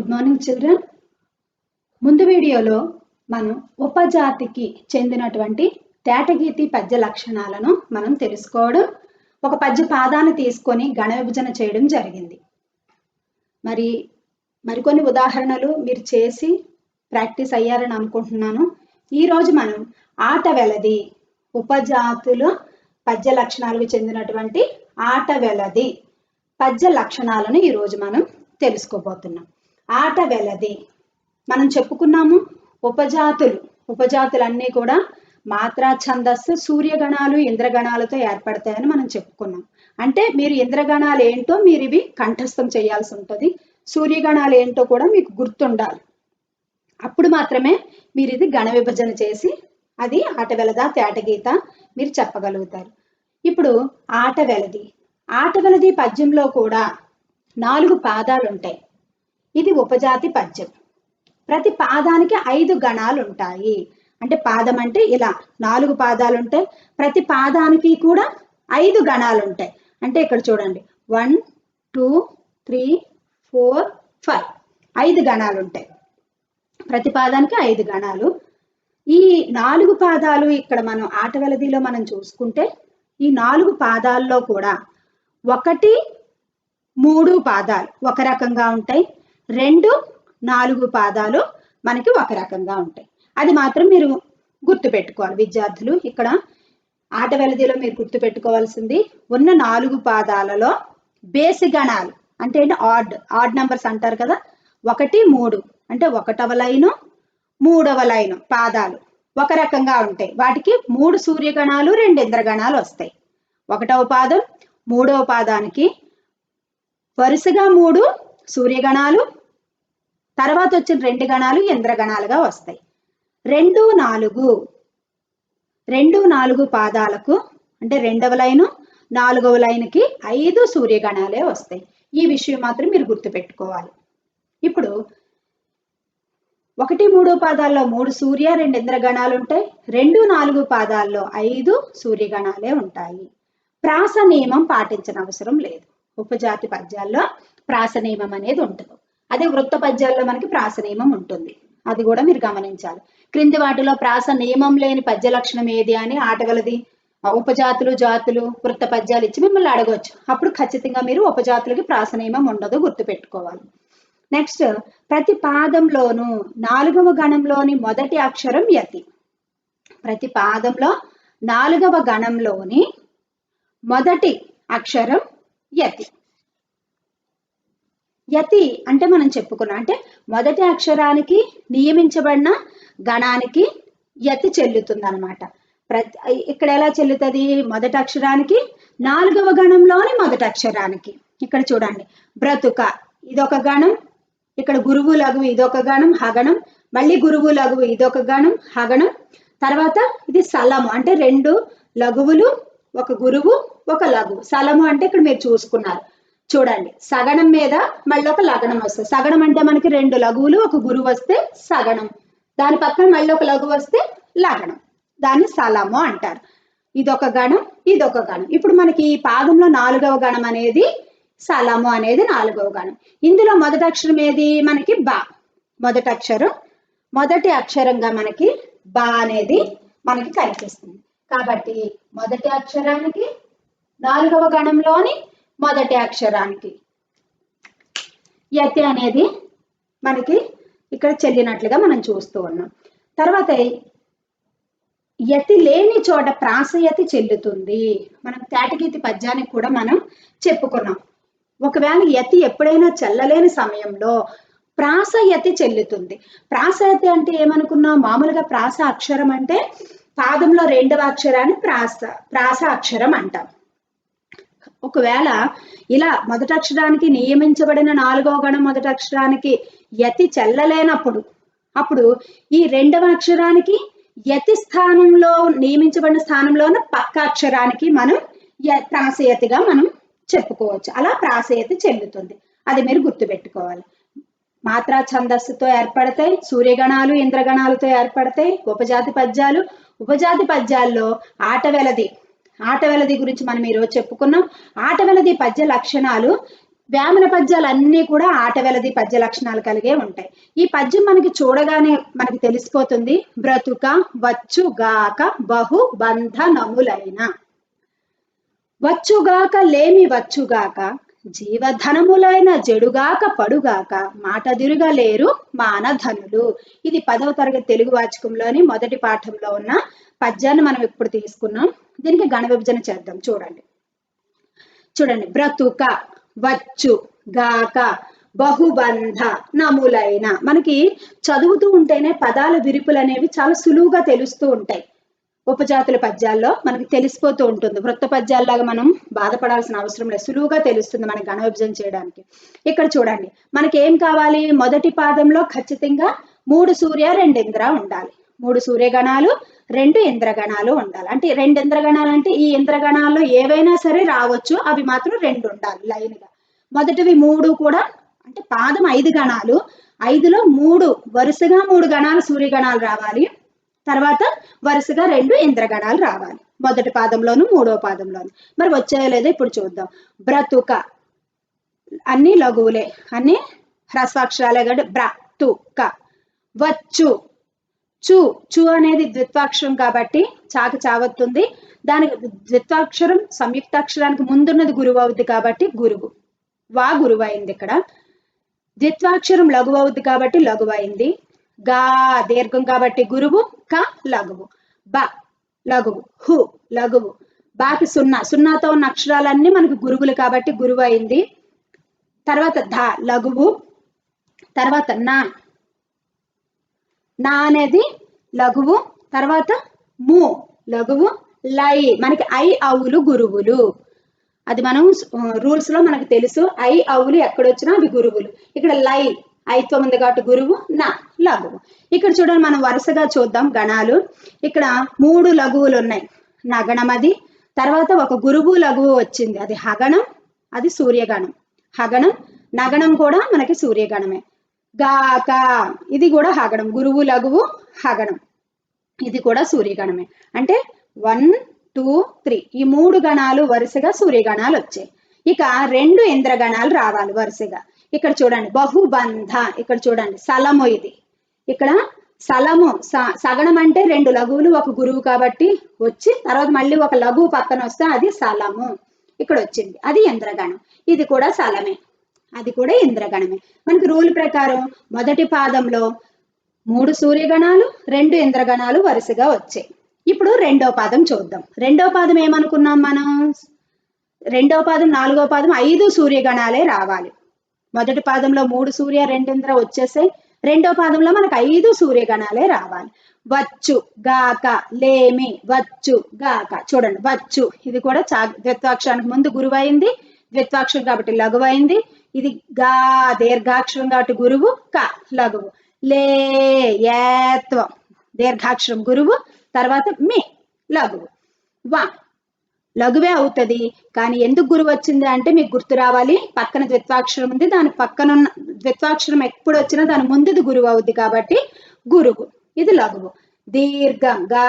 Good morning children. ముందు వీడియోలో మనం ఉపజాతికి చెందినటువంటి తేటగీతి పద్య లక్షణాలను మనం తెలుసుకోవడం, ఒక పద్య పాదాన్ని తీసుకొని గణ విభజన చేయడం జరిగింది. మరికొన్ని ఉదాహరణలు మీరు చేసి ప్రాక్టీస్ అయ్యారని అనుకుంటున్నాను. ఈరోజు మనం ఆట వెలది ఉపజాతుల పద్య లక్షణాలకు చెందినటువంటి ఆట వెలది పద్య లక్షణాలను ఈరోజు మనం తెలుసుకోబోతున్నాం. ఆట వెలది మనం చెప్పుకున్నాము. ఉపజాతులన్నీ కూడా మాత్రా, ఛందస్సు, సూర్యగణాలు, ఇంద్రగణాలతో ఏర్పడతాయని మనం చెప్పుకున్నాం. అంటే మీరు ఇంద్రగణాలు ఏంటో మీరు ఇవి కంఠస్థం చేయాల్సి ఉంటుంది. సూర్యగణాలు ఏంటో కూడా మీకు గుర్తుండాలి. అప్పుడు మాత్రమే మీరు ఇది గణ విభజన చేసి అది ఆట వెలదా తేటగీత మీరు చెప్పగలుగుతారు. ఇప్పుడు ఆట వెలది పద్యంలో కూడా 4 పాదాలు ఉంటాయి. ఇది ఉపజాతి పద్యం. ప్రతి పాదానికి 5 గణాలు ఉంటాయి. అంటే పాదం అంటే ఇలా 4 పాదాలు ఉంటాయి. ప్రతి పాదానికి కూడా 5 గణాలు ఉంటాయి. అంటే ఇక్కడ చూడండి 1 2 3 4 5 5 గణాలు ఉంటాయి. ప్రతి పాదానికి 5 గణాలు. ఈ 4 పాదాలు ఇక్కడ మనం ఆట వెలదిలో మనం చూసుకుంటే ఈ 4 పాదాల్లో కూడా 1 3 పాదాలు ఒక రకంగా ఉంటాయి. 2 4 పాదాలు మనకి ఒక రకంగా ఉంటాయి. అది మాత్రం మీరు గుర్తుపెట్టుకోవాలి విద్యార్థులు. ఇక్కడ ఆట వెలదిలో మీరు గుర్తుపెట్టుకోవాల్సింది ఉన్న 4 పాదాలలో బేసి గణాలు అంటే ఆడ్ నంబర్స్ అంటారు కదా. 1 3 అంటే 1వ లైను 3వ లైను పాదాలు ఒక రకంగా ఉంటాయి. వాటికి 3 సూర్యగణాలు 2 ఇంద్రగణాలు వస్తాయి. 1వ పాదం 3వ పాదానికి వరుసగా 3 సూర్యగణాలు, తర్వాత వచ్చిన 2 గణాలు ఇంద్రగణాలుగా వస్తాయి. 2 4 పాదాలకు అంటే 2వ లైను 4వ లైన్కి 5 సూర్యగణాలే వస్తాయి. ఈ విషయం మాత్రం మీరు గుర్తుపెట్టుకోవాలి. ఇప్పుడు 1 3 పాదాల్లో 3 సూర్య 2 ఇంద్రగణాలు ఉంటాయి. 2 4 పాదాల్లో 5 సూర్యగణాలే ఉంటాయి. ప్రాస నియమం పాటించిన అవసరం లేదు. ఉపజాతి పద్యాల్లో ప్రాస నియమం అనేది ఉంటుంది. అదే వృత్త పద్యాల్లో మనకి ప్రాస నియమం ఉంటుంది. అది కూడా మీరు గమనించాలి. క్రింది వాటిలో ప్రాస నియమం లేని పద్య లక్షణం ఏది అని ఆట వెలది ఉపజాతులు, జాతులు, వృత్త పద్యాలు ఇచ్చి మిమ్మల్ని అడగవచ్చు. అప్పుడు ఖచ్చితంగా మీరు ఉపజాతులకి ప్రాస నియమం ఉండదు, గుర్తుపెట్టుకోవాలి. నెక్స్ట్, ప్రతి పాదంలోనూ 4వ గణంలోని మొదటి అక్షరం యతి. ప్రతి పాదంలో 4వ గణంలోని మొదటి అక్షరం యతి. యతి అంటే మనం చెప్పుకున్నాం, అంటే మొదటి అక్షరానికి నియమించబడిన గణానికి యతి చెల్లుతుంది అనమాట. ఇక్కడ ఎలా చెల్లుతుంది? మొదటి అక్షరానికి 4వ గణంలోని మొదటి అక్షరానికి. ఇక్కడ చూడండి, బ్రతుక ఇదొక గణం, ఇక్కడ గురువు లఘువు ఇదొక గణం హగణం, మళ్ళీ గురువు లఘువు ఇదొక గణం హగణం, తర్వాత ఇది సలము అంటే 2 లఘువులు, ఒక గురువు ఒక లఘువు. సలము అంటే ఇక్కడ మీరు చూసుకున్నారు చూడండి, సగణం మీద మళ్ళీ ఒక లగణం వస్తుంది. సగణం అంటే మనకి 2 లఘువులు ఒక గురువు వస్తే సగణం, దాని పక్కన మళ్ళీ ఒక లఘువు వస్తే లగణం, దాన్ని సలము అంటారు. ఇదొక గణం ఇదొక గణం. ఇప్పుడు మనకి ఈ పాదంలో 4వ గణం అనేది సలము అనేది 4వ గణం. ఇందులో మొదటి అక్షరం ఏది? మనకి బా. మొదటి అక్షరంగా మనకి బా అనేది మనకి కనిపిస్తుంది. కాబట్టి మొదటి అక్షరానికి 4వ గణంలోని మొదటి అక్షరానికి యతి అనేది మనకి ఇక్కడ చెల్లినట్లుగా మనం చూస్తూ ఉన్నాం. తర్వాత యతి లేని చోట ప్రాసయతి చెల్లుతుంది. మనం తేటగీతి పద్యానికి కూడా మనం చెప్పుకున్నాం. ఒకవేళ యతి ఎప్పుడైనా చెల్లలేని సమయంలో ప్రాసయతి చెల్లుతుంది. ప్రాసయతి అంటే ఏమనుకున్నాం? మామూలుగా ప్రాస అక్షరం అంటే పాదంలో 2వ అక్షరాన్ని ప్రాస అక్షరం అంటాం. ఒకవేళ ఇలా మొదటి అక్షరానికి నియమించబడిన 4వ గణం మొదటి అక్షరానికి యతి చెల్లలేనప్పుడు అప్పుడు ఈ 2వ అక్షరానికి యతి స్థానంలో నియమించబడిన స్థానంలోన పక్క అక్షరానికి మనం ప్రాసయతిగా మనం చెప్పుకోవచ్చు. అలా ప్రాసయతి చెల్లుతుంది. అది మీరు గుర్తుపెట్టుకోవాలి. మాత్రా, ఛందస్సుతో ఏర్పడతాయి, సూర్యగణాలు ఇంద్రగణాలతో ఏర్పడతాయి ఉపజాతి పద్యాల్లో ఆట వెలది గురించి మనం ఈరోజు చెప్పుకున్నాం. ఆట వెలది పద్య లక్షణాలు వేమన పద్యాలు అన్నీ కూడా ఆట వెలది పద్య లక్షణాలు కలిగే ఉంటాయి. ఈ పద్యం మనకి చూడగానే మనకి తెలిసిపోతుంది. బ్రతుక వచ్చుగాక బహు బంధనములైన. వచ్చుగాక లేమి వచ్చుగాక జీవధనములైన జడుగాక పడుగాక మాట తిరుగలేరు మానధనులు. ఇది 10వ తరగతి తెలుగు వాచకంలోని మొదటి పాఠంలో ఉన్న పద్యాన్ని మనం ఇప్పుడు తీసుకున్నాం. దీనికి గణ విభజన చేద్దాం. చూడండి బ్రతుక వచ్చు గాక బహుబంధ నములైన. మనకి చదువుతూ ఉంటేనే పదాల విరుపులు అనేవి చాలా సులువుగా తెలుస్తూ ఉంటాయి. ఉపజాతుల పద్యాల్లో మనకి తెలిసిపోతూ ఉంటుంది. వృత్త పద్యాల్లాగా మనం బాధపడాల్సిన అవసరం లేదు, సులువుగా తెలుస్తుంది మనకి గణ విభజన చేయడానికి. ఇక్కడ చూడండి మనకి ఏం కావాలి, మొదటి పాదంలో ఖచ్చితంగా 3 సూర్య 2 ఇంద్ర ఉండాలి. 3 సూర్యగణాలు 2 ఇంద్రగణాలు ఉండాలి. అంటే 2 ఇంద్రగణాలు అంటే ఈ ఇంద్రగణాల్లో ఏవైనా సరే రావచ్చు, అవి మాత్రం 2 ఉండాలి లైన్ గా. మొదటివి 3 కూడా అంటే పాదం 5 గణాలు, 5లో 3 వరుసగా 3 గణాలు సూర్యగణాలు రావాలి. తర్వాత వరుసగా 2 ఇంద్రగణాలు రావాలి, మొదటి పాదంలోను 3వ పాదంలోను. మరి వచ్చాయో లేదో ఇప్పుడు చూద్దాం. బ్రతుక అన్ని లఘువులే, అన్ని హ్రస్వాక్షరాలే కాబట్టి బ్రతుక. వచ్చు చు చు అనేది ద్విత్వాక్షరం కాబట్టి చాకు చావత్తుంది. దానికి ద్విత్వాక్షరం సంయుక్తాక్షరానికి ముందున్నది గురువు అవుద్ది కాబట్టి గురువు, వా గురువు అయింది. ఇక్కడ ద్విత్వాక్షరం లఘువు అవుద్ది కాబట్టి లఘువు అయింది. గా దీర్ఘం కాబట్టి గురువు, క లఘువు, బ లఘువు, హు లఘువు, బాకి సున్నాతో ఉన్న అక్షరాలన్నీ మనకు గురువులు కాబట్టి గురువు అయింది. తర్వాత ధ లఘువు, తర్వాత నా అనేది లఘువు, తర్వాత ము లఘువు, లై మనకి ఐ అవులు గురువులు. అది మనం రూల్స్ లో మనకు తెలుసు, ఐ అవులు ఎక్కడొచ్చినా అవి గురువులు. ఇక్కడ లై ఐత్వం ఉంది కాబట్టి గురువు, నా లఘువు. ఇక్కడ చూడండి మనం వరుసగా చూద్దాం గణాలు. ఇక్కడ 3 లఘువులు ఉన్నాయి. నగణం అది, తర్వాత ఒక గురువు లఘువు వచ్చింది, అది హగణం, అది సూర్యగణం. హగణం నగణం కూడా మనకి సూర్యగణమే. గాక ఇది కూడా హగణం, గురువు లఘువు హగణం, ఇది కూడా సూర్యగణమే. అంటే 1 2 3 ఈ 3 గణాలు వరుసగా సూర్యగణాలు వచ్చాయి. ఇక 2 ఇంద్రగణాలు రావాలి వరుసగా. ఇక్కడ చూడండి బహుబంధ, ఇక్కడ చూడండి సలము, ఇది ఇక్కడ సలము సగణం అంటే 2 లఘువులు 1 గురువు కాబట్టి వచ్చి తర్వాత మళ్ళీ ఒక లఘువు పక్కన వస్తే అది సలము, ఇక్కడ వచ్చింది, అది ఇంద్రగణం. ఇది కూడా సలమే, అది కూడా ఇంద్రగణమే. మనకి రూల్ ప్రకారం మొదటి పాదంలో 3 సూర్యగణాలు 2 ఇంద్రగణాలు వరుసగా వచ్చాయి. ఇప్పుడు 2వ పాదం చూద్దాం. 2వ పాదం ఏమనుకున్నాం మనం, 2వ పాదం 4వ పాదం 5 సూర్యగణాలే రావాలి. మొదటి పాదంలో 3 సూర్య 2 ఇంద్ర వచ్చేసాయి. 2వ పాదంలో మనకు 5 సూర్యగణాలే రావాలి. వచ్చు గాక లేమి, వచ్చు గాక చూడండి వచ్చు, ఇది కూడా ద్విత్వాక్షరానికి ముందు గురువు అయింది, ద్విత్వాక్షరం కాబట్టి లఘువు అయింది. ఇది గా దీర్ఘాక్షరం కాబట్టి గురువు, క లఘువు. లే ఏత్వం దీర్ఘాక్షరం గురువు, తర్వాత మీ లఘువు. వా లఘువే అవుతుంది, కానీ ఎందుకు గురువు వచ్చింది అంటే మీకు గుర్తు రావాలి, పక్కన ద్విత్వాక్షరం ఉంది, దాని పక్కన ఉన్న ద్విత్వాక్షరం ఎప్పుడు వచ్చినా దాని ముందుది గురువు అవుద్ది కాబట్టి గురువు, ఇది లఘువు. దీర్ఘం గా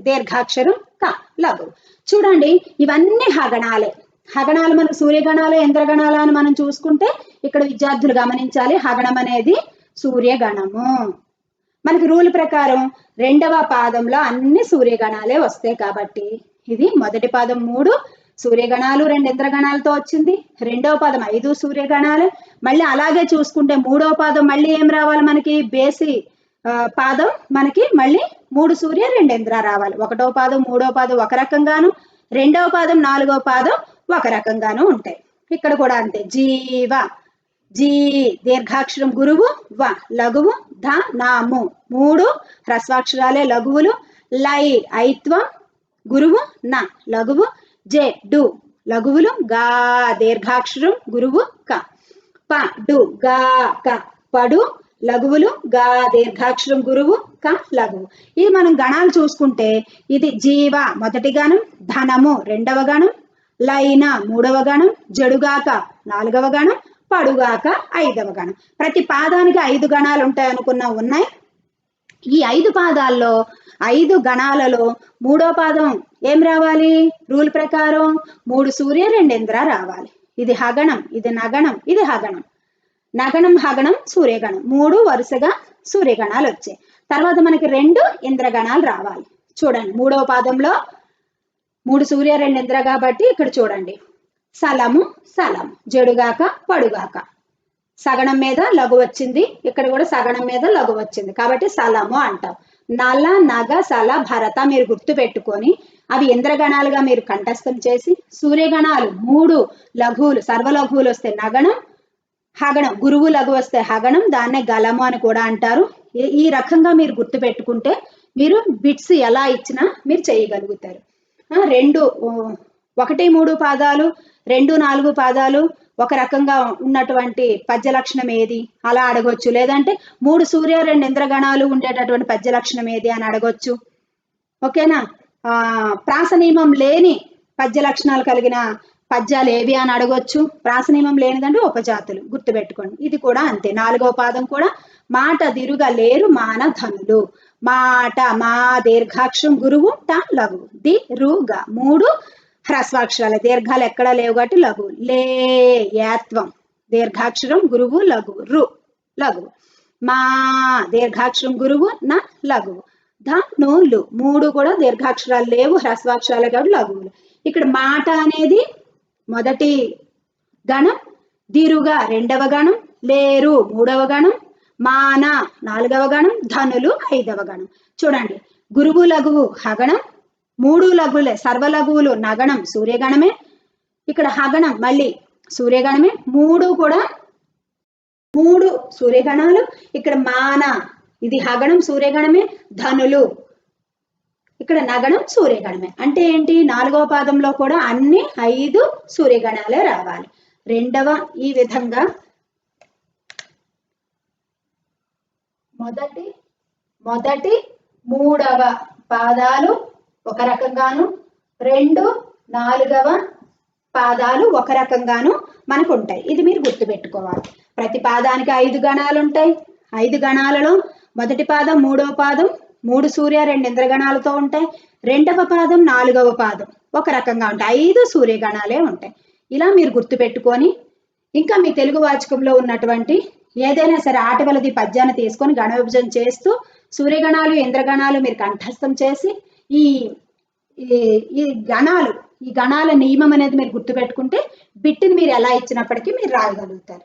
దీర్ఘాక్షరం క లఘువు. చూడండి ఇవన్నీ హగణాలే. హగణాలు మనకు సూర్యగణాలు ఇంద్రగణాలు అని మనం చూసుకుంటే ఇక్కడ విద్యార్థులు గమనించాలి, హగణం అనేది సూర్యగణము. మనకి రూల్ ప్రకారం 2వ పాదంలో అన్ని సూర్యగణాలే వస్తాయి కాబట్టి ఇది మొదటి పాదం 3 సూర్యగణాలు 2 ఇంద్రగణాలతో వచ్చింది, 2వ పాదం 5 సూర్యగణాలు. మళ్ళీ అలాగే చూసుకుంటే 3వ పాదం మళ్ళీ ఏం రావాలి మనకి, బేసి పాదం మనకి మళ్ళీ 3 సూర్య 2 ఇంద్ర రావాలి. 1వ పాదం 3వ పాదం ఒక రకంగాను, 2వ పాదం 4వ పాదం ఒక రకంగాను ఉంటాయి. ఇక్కడ కూడా అంతే. జీవ జీ దీర్ఘాక్షరం గురువు, వ లఘువు, ధ నాము 3 హ్రస్వాక్షరాలే లఘువులు. లై ఐత్వం గురువు, న లఘువు, జే డు లఘువులు, గా దీర్ఘాక్షరం గురువు, క ప డు గా క పడు లఘువులు, గా దీర్ఘాక్షరం గురువు, క లఘువు. ఇది మనం గణాలు చూసుకుంటే ఇది జీవ మొదటి గణం, ధనము 2వ గణం, లైన 3వ గణం, జడుగాక 4వ గణం, పడుగాక 5వ గణం. ప్రతి పాదానికి 5 గణాలు ఉంటాయి అనుకున్నా, ఉన్నాయి. ఈ 5 పాదాల్లో 5 గణాలలో 3వ పాదం ఏం రావాలి, రూల్ ప్రకారం 3 సూర్య 2 ఇంద్ర రావాలి. ఇది హగణం, ఇది నగణం, ఇది హగణం. నగణం, హగణం, సూర్యగణం 3 వరుసగా సూర్యగణాలు వచ్చాయి. తర్వాత మనకి 2 ఇంద్రగణాలు రావాలి. చూడండి 3వ పాదంలో 3 సూర్య 2 ఇంద్ర కాబట్టి ఇక్కడ చూడండి సలము, సలం, జడుగాక పడుగాక. సగణం మీద లఘు వచ్చింది, ఇక్కడ కూడా సగణం మీద లఘు వచ్చింది కాబట్టి సలము అంటాం. నల, నగ, సల, భరత మీరు గుర్తు పెట్టుకొని అవి ఇంద్రగణాలుగా మీరు కంఠస్థం చేసి సూర్యగణాలు 3 లఘువులు సర్వలఘువులు వస్తే నగణం, హగణం గురువు లఘు వస్తే హగణం, దాన్నే గలము అని కూడా అంటారు. ఈ రకంగా మీరు గుర్తు పెట్టుకుంటే మీరు బిట్స్ ఎలా ఇచ్చినా మీరు చేయగలుగుతారు. 2 1 3 పాదాలు 2 4 పాదాలు ఒక రకంగా ఉన్నటువంటి పద్య లక్షణం ఏది అలా అడగొచ్చు. లేదంటే 3 సూర్య 2 ఇంద్రగణాలు ఉండేటటువంటి పద్య లక్షణం ఏది అని అడగొచ్చు. ఓకేనా. ప్రాస నియమం లేని పద్య లక్షణాలు కలిగిన పద్యాలు ఏవి అని అడగొచ్చు. ప్రాస నియమం లేనిదంటే ఉపజాతులు గుర్తుపెట్టుకోండి. ఇది కూడా అంతే. 4వ పాదం కూడా మాట దిరుగ లేరు మాన ధనులు. మాట మా దీర్ఘాక్షరం గురువు ట లఘు ది రు గ 3 హ్రస్వాక్షరాలు దీర్ఘాలు ఎక్కడా లేవు కాబట్టి లఘు. లే యాత్వం దీర్ఘాక్షరం గురువు లఘువు రు లఘువు. మా దీర్ఘాక్షరం గురువు న లఘువు. ధనులు 3 కూడా దీర్ఘాక్షరాలు లేవు హ్రస్వాక్షరాలే కాబట్టి లఘువులు. ఇక్కడ మాట అనేది మొదటి గణం, దిరుగా 2వ గణం, లేరు 3వ గణం, మాన 4వ గణం, ధనులు 5వ గణం. చూడండి గురువు లఘువు హగణం, 3 లఘువులే సర్వలఘువులు నగణం సూర్యగణమే, ఇక్కడ హగణం మళ్ళీ సూర్యగణమే, 3 కూడా 3 సూర్యగణాలు. ఇక్కడ మాన ఇది హగణం సూర్యగణమే, ధనులు ఇక్కడ నగణం సూర్యగణమే. అంటే ఏంటి 4వ పాదంలో కూడా అన్ని 5 సూర్యగణాలే రావాలి. ఈ విధంగా మొదటి 3వ పాదాలు ఒక రకంగాను 2 4వ పాదాలు ఒక రకంగాను మనకు ఉంటాయి. ఇది మీరు గుర్తుపెట్టుకోవాలి. ప్రతి పాదానికి 5 గణాలు ఉంటాయి. 5 గణాలలో మొదటి పాదం 3వ పాదం 3 సూర్య 2 ఇంద్రగణాలతో ఉంటాయి. 2వ పాదం 4వ పాదం ఒక రకంగా ఉంటాయి. 5 సూర్యగణాలే ఉంటాయి. ఇలా మీరు గుర్తుపెట్టుకొని ఇంకా మీ తెలుగు వాచకంలో ఉన్నటువంటి ఏదైనా సరే ఆటవలది పద్యాన్ని తీసుకొని గణ విభజన చేస్తూ సూర్యగణాలు ఇంద్రగణాలు మీరు కంఠస్థం చేసి ఈ గణాల నియమం అనేది మీరు గుర్తుపెట్టుకుంటే బిట్టిని మీరు ఎలా ఇచ్చినప్పటికీ మీరు రాయగలుగుతారు.